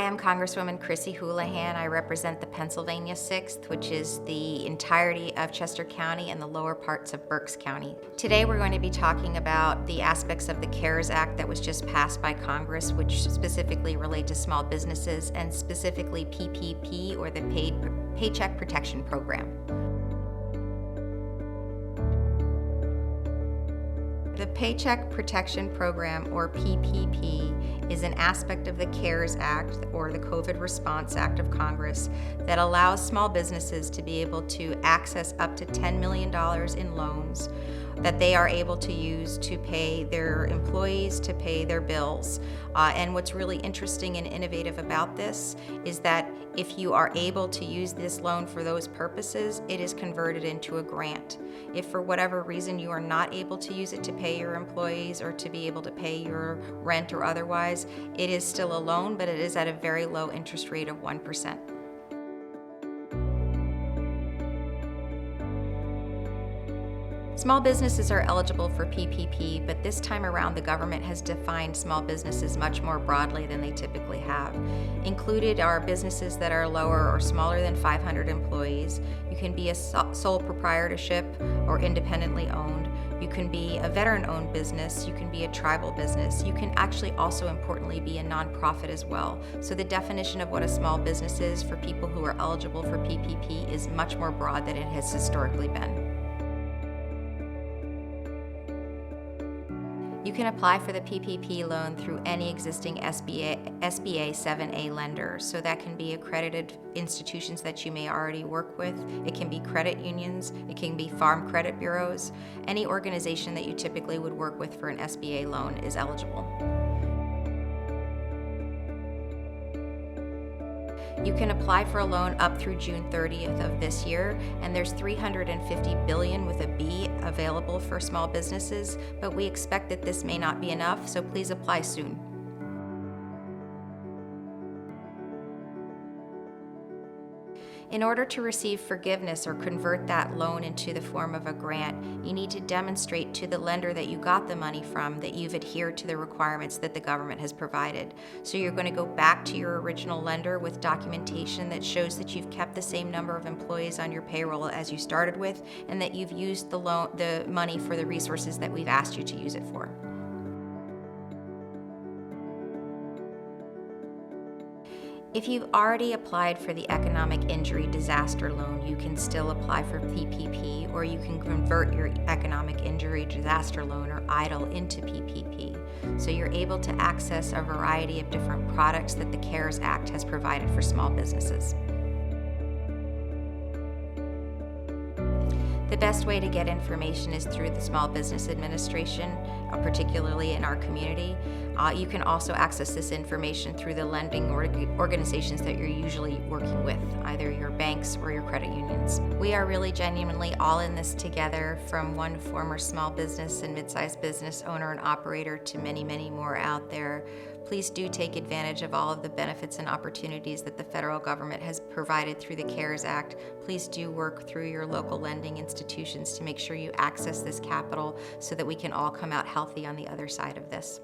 am Congresswoman Chrissy Houlahan. I represent the Pennsylvania 6th, which is the entirety of Chester County and the lower parts of Berks County. Today we're going to be talking about the aspects of the CARES Act that was just passed by Congress, which specifically relate to small businesses and specifically PPP, or the Paycheck Protection Program. The Paycheck Protection Program, or PPP, is an aspect of the CARES Act, or the COVID Response Act of Congress, that allows small businesses to be able to access up to $10 million in loans that they are able to use to pay their employees, to pay their bills. And what's really interesting and innovative about this is that if you are able to use this loan for those purposes, it is converted into a grant. If for whatever reason you are not able to use it to pay your employees or to be able to pay your rent or otherwise, it is still a loan, but it is at a very low interest rate of 1%. Small businesses are eligible for PPP, but this time around the government has defined small businesses much more broadly than they typically have. Included are businesses that are lower or smaller than 500 employees. You can be a sole proprietorship or independently owned. You can be a veteran-owned business. You can be a tribal business. You can actually also importantly be a nonprofit as well. So the definition of what a small business is for people who are eligible for PPP is much more broad than it has historically been. You can apply for the PPP loan through any existing SBA 7A lender. So that can be accredited institutions that you may already work with. It can be credit unions. It can be farm credit bureaus. Any organization that you typically would work with for an SBA loan is eligible. You can apply for a loan up through June 30th of this year, and there's $350 billion with a B available for small businesses, but we expect that this may not be enough, so please apply soon. In order to receive forgiveness or convert that loan into the form of a grant, you need to demonstrate to the lender that you got the money from that you've adhered to the requirements that the government has provided. So you're going to go back to your original lender with documentation that shows that you've kept the same number of employees on your payroll as you started with, and that you've used the money for the resources that we've asked you to use it for. If you've already applied for the Economic Injury Disaster Loan, you can still apply for PPP, or you can convert your Economic Injury Disaster Loan, or EIDL, into PPP. So you're able to access a variety of different products that the CARES Act has provided for small businesses. The best way to get information is through the Small Business Administration, particularly in our community. You can also access this information through the lending organizations that you're usually working with, either your banks or your credit unions. We are really genuinely all in this together, from one former small business and mid-sized business owner and operator to many, many more out there. Please do take advantage of all of the benefits and opportunities that the federal government has provided through the CARES Act. Please do work through your local lending institutions to make sure you access this capital so that we can all come out healthy on the other side of this.